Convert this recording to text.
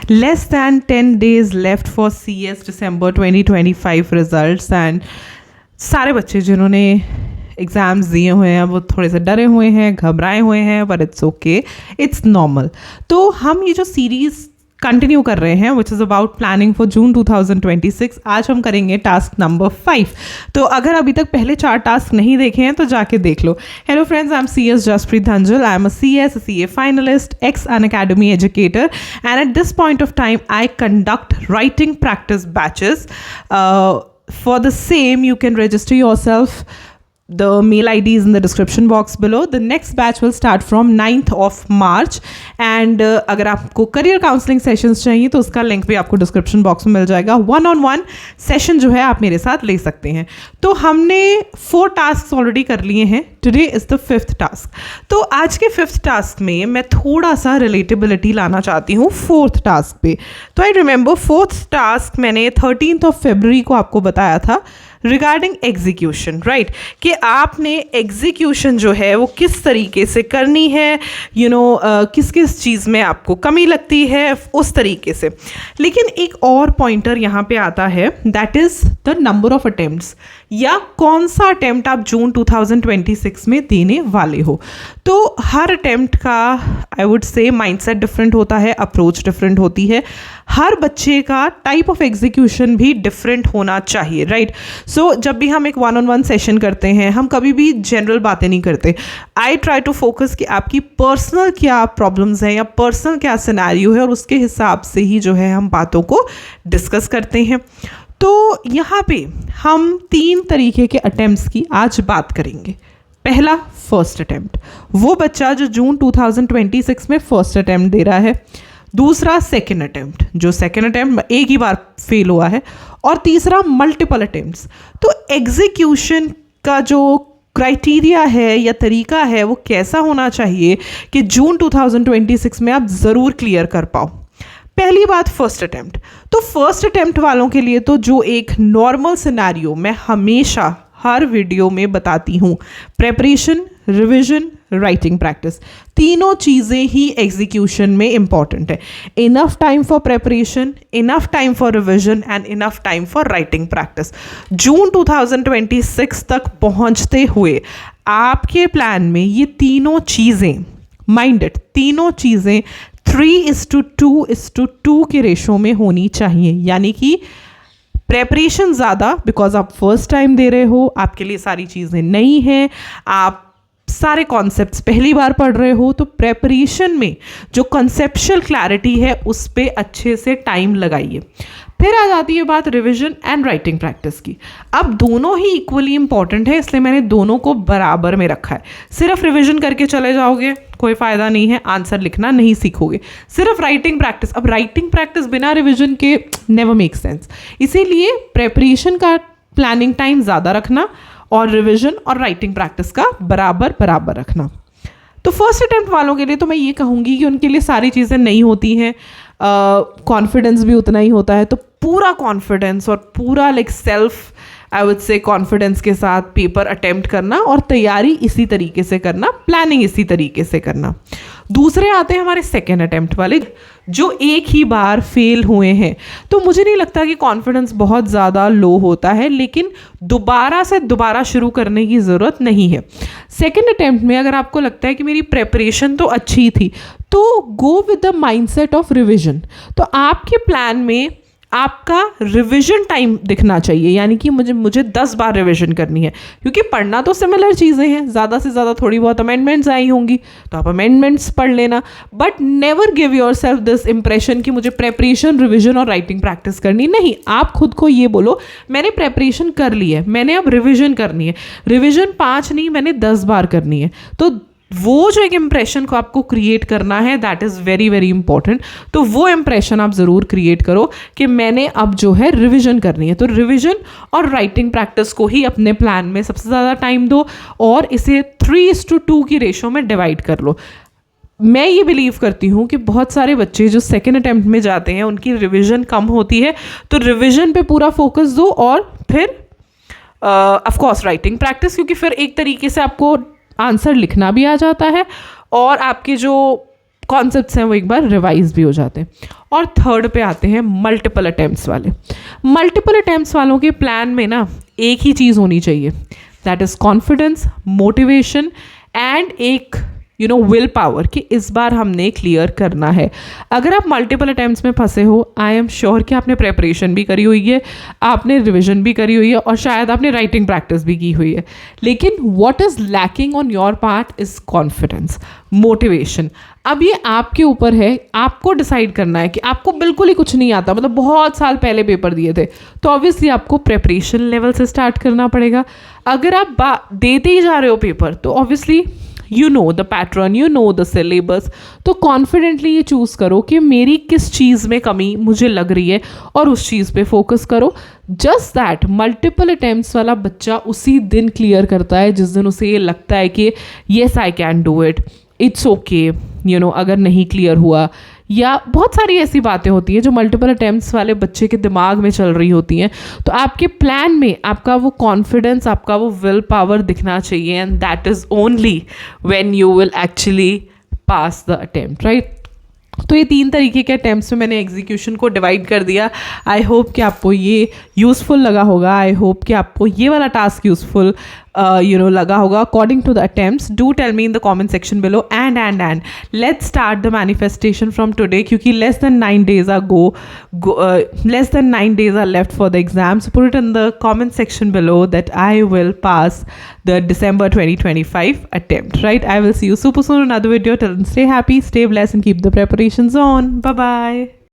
Less than 10 days left for CS December 2025 results and सारे बच्चे जिन्होंने एग्ज़ाम्स दिए हुए हैं वो थोड़े से डरे हुए हैं, घबराए हुए हैं, but it's okay, it's normal. तो हम ये जो सीरीज़ कंटिन्यू कर रहे हैं which is about planning for जून 2026, आज हम करेंगे टास्क नंबर 5। तो अगर अभी तक पहले 4 टास्क नहीं देखे हैं तो जाके देख लो। Hello friends, I am CS Jaspreet Dhanjal. I am a CS, a CA finalist, ex-Unacademy educator, and at this point of time I conduct writing practice batches. For the same, you can register yourself. The mail ID is in the description box below. The next batch will start from 9th of March. And अगर आपको career counselling sessions चाहिए तो उसका link भी आपको description box में मिल जाएगा। 1-on-1 session जो है आप मेरे साथ ले सकते हैं। तो हमने 4 टास्क ऑलरेडी कर लिए हैं। Today is the 5th task. तो आज के 5th टास्क में मैं थोड़ा सा रिलेटेबिलिटी लाना चाहती हूँ 4th टास्क पे। तो आई रिमेंबर 4th टास्क मैंने 13th of February को आपको बताया था रिगार्डिंग एग्जीक्यूशन, राइट, कि आपने एग्जीक्यूशन जो है वो किस तरीके से करनी है, किस किस चीज़ में आपको कमी लगती है, उस तरीके से। लेकिन एक और पॉइंटर यहाँ पे आता है, that is the number of attempts, या कौन सा अटेम्प्ट आप जून 2026 में देने वाले हो। तो हर अटेम्प्ट का I would say mindset different होता है, अप्रोच डिफरेंट होती है, हर बच्चे का टाइप ऑफ एग्जीक्यूशन भी डिफरेंट होना चाहिए, राइट। सो जब भी हम एक 1-on-1 सेशन करते हैं हम कभी भी जनरल बातें नहीं करते। आई ट्राई टू फोकस कि आपकी पर्सनल क्या प्रॉब्लम्स हैं या पर्सनल क्या सिनेरियो है, और उसके हिसाब से ही जो है हम बातों को डिस्कस करते हैं। तो यहाँ पे हम 3 तरीके के अटेम्प्ट्स की आज बात करेंगे। पहला, फर्स्ट अटेम्प्ट, वो बच्चा जो जून 2026 में फर्स्ट अटेम्प्ट दे रहा है। दूसरा, सेकेंड अटेम्प्ट, जो सेकेंड अटेम्प्ट एक ही बार फेल हुआ है। और तीसरा, मल्टीपल अटेम्प्ट्स। तो एग्जीक्यूशन का जो क्राइटेरिया है या तरीका है वो कैसा होना चाहिए कि जून 2026 में आप ज़रूर क्लियर कर पाओ। पहली बात, फर्स्ट अटेम्प्ट। तो फर्स्ट अटेम्प्ट वालों के लिए तो जो एक नॉर्मल सिनेरियो मैं हमेशा हर वीडियो में बताती हूँ, प्रेपरेशन, रिविजन, राइटिंग प्रैक्टिस, तीनों चीज़ें ही एग्जीक्यूशन में इम्पॉर्टेंट है। Enough time for preparation, enough time for revision and enough time for writing practice. जून 2026 तक पहुँचते हुए आपके प्लान में ये तीनों चीज़ें, माइंड इट, तीनों चीज़ें 3:2:2 के रेशो में होनी चाहिए। यानी कि प्रेपरेशन ज़्यादा, बिकॉज आप फर्स्ट टाइम दे रहे हो, आपके लिए सारी चीज़ें नई हैं, आप सारे कॉन्सेप्ट्स पहली बार पढ़ रहे हो, तो प्रेपरेशन में जो कॉन्सेप्चुअल क्लैरिटी है उस पर अच्छे से टाइम लगाइए। फिर आ जाती है बात रिविजन एंड राइटिंग प्रैक्टिस की। अब दोनों ही इक्वली इंपॉर्टेंट है, इसलिए मैंने दोनों को बराबर में रखा है। सिर्फ रिविजन करके चले जाओगे कोई फ़ायदा नहीं है, आंसर लिखना नहीं सीखोगे। सिर्फ राइटिंग प्रैक्टिस, अब राइटिंग प्रैक्टिस बिना रिविजन के नेवर मेक सेंस। इसीलिए प्रेपरेशन का प्लानिंग टाइम ज़्यादा रखना और रिविजन और राइटिंग प्रैक्टिस का बराबर रखना। तो फर्स्ट अटेम्प्ट वालों के लिए तो मैं ये कहूँगी कि उनके लिए सारी चीज़ें नहीं होती हैं, कॉन्फिडेंस भी उतना ही होता है। तो पूरा कॉन्फिडेंस और पूरा self I would say confidence के साथ पेपर अटेम्प्ट करना और तैयारी इसी तरीके से करना, प्लानिंग इसी तरीके से करना। दूसरे आते हैं हमारे सेकेंड अटेम्प्ट वाले जो एक ही बार फेल हुए हैं। तो मुझे नहीं लगता कि कॉन्फिडेंस बहुत ज़्यादा लो होता है, लेकिन दोबारा शुरू करने की ज़रूरत नहीं है। सेकेंड अटेम्प्ट में अगर आपको लगता है कि मेरी प्रेपरेशन तो अच्छी थी, तो go with the mindset of revision. तो आपके प्लान में आपका रिवीजन टाइम दिखना चाहिए, यानी कि मुझे 10 बार रिवीजन करनी है, क्योंकि पढ़ना तो सिमिलर चीज़ें हैं, ज़्यादा से ज़्यादा थोड़ी बहुत अमेंडमेंट्स आई होंगी तो आप अमेंडमेंट्स पढ़ लेना। But never give your self this impression कि मुझे प्रेपरेशन, रिविजन और राइटिंग प्रैक्टिस करनी। नहीं, आप खुद को ये बोलो मैंने प्रेपरेशन कर ली है, मैंने अब रिविजन करनी है। रिविजन 5 नहीं, मैंने 10 बार करनी है। तो वो जो एक इम्प्रेशन को आपको क्रिएट करना है, that is very very important. तो वो इम्प्रेशन आप ज़रूर क्रिएट करो कि मैंने अब जो है रिविजन करनी है। तो रिविजन और राइटिंग प्रैक्टिस को ही अपने प्लान में सबसे ज़्यादा टाइम दो और इसे 3:2 की रेशो में डिवाइड कर लो। मैं ये बिलीव करती हूँ कि बहुत सारे बच्चे जो सेकेंड अटेम्प्ट में जाते हैं उनकी रिविजन कम होती है, तो रिविजन पे पूरा फोकस दो और फिर ऑफ कोर्स राइटिंग प्रैक्टिस, क्योंकि फिर एक तरीके से आपको आंसर लिखना भी आ जाता है और आपके जो कॉन्सेप्ट्स हैं वो एक बार रिवाइज भी हो जाते हैं। और थर्ड पे आते हैं मल्टीपल अटैम्प्ट्स वाले। मल्टीपल अटैम्प्ट्स वालों के प्लान में ना एक ही चीज़ होनी चाहिए, that is confidence, motivation and एक विल पावर कि इस बार हमने क्लियर करना है। अगर आप मल्टीपल अटैम्प्ट्स में फंसे हो, आई एम श्योर कि आपने प्रेपरेशन भी करी हुई है, आपने रिविजन भी करी हुई है और शायद आपने राइटिंग प्रैक्टिस भी की हुई है, लेकिन what is lacking on your part is confidence, motivation. अब ये आपके ऊपर है, आपको डिसाइड करना है कि आपको बिल्कुल ही कुछ नहीं आता, मतलब बहुत साल पहले पेपर दिए थे, तो ऑब्वियसली आपको प्रेपरेशन लेवल से स्टार्ट करना पड़ेगा। अगर आप देते ही जा रहे हो पेपर, तो obviously you know the pattern, you know the syllabus, तो कॉन्फिडेंटली ये चूज़ करो कि मेरी किस चीज़ में कमी मुझे लग रही है और उस चीज़ पे फोकस करो। जस्ट दैट मल्टीपल अटैम्प्ट्स वाला बच्चा उसी दिन क्लियर करता है जिस दिन उसे ये लगता है कि yes I can do it, it's okay, अगर नहीं क्लियर हुआ, या बहुत सारी ऐसी बातें होती हैं जो मल्टीपल अटैम्प्ट्स वाले बच्चे के दिमाग में चल रही होती हैं। तो आपके प्लान में आपका वो कॉन्फिडेंस, आपका वो विल पावर दिखना चाहिए, and that is only when you will actually pass the attempt, right. तो ये 3 तरीके के अटैम्प्ट्स में मैंने एग्जीक्यूशन को डिवाइड कर दिया। आई होप कि आपको ये यूज़फुल लगा होगा, आई होप कि आपको ये वाला टास्क यूज़फुल लगा होगा according to the attempts. Do tell me in the comment section below and let's start the manifestation from today, क्योंकि less than 9 days are left for the exam. So put it in the comment section below that I will pass the December 2025 attempt, right? I will see you super soon in another video. Till then, stay happy, stay blessed, and keep the preparations on. Bye bye.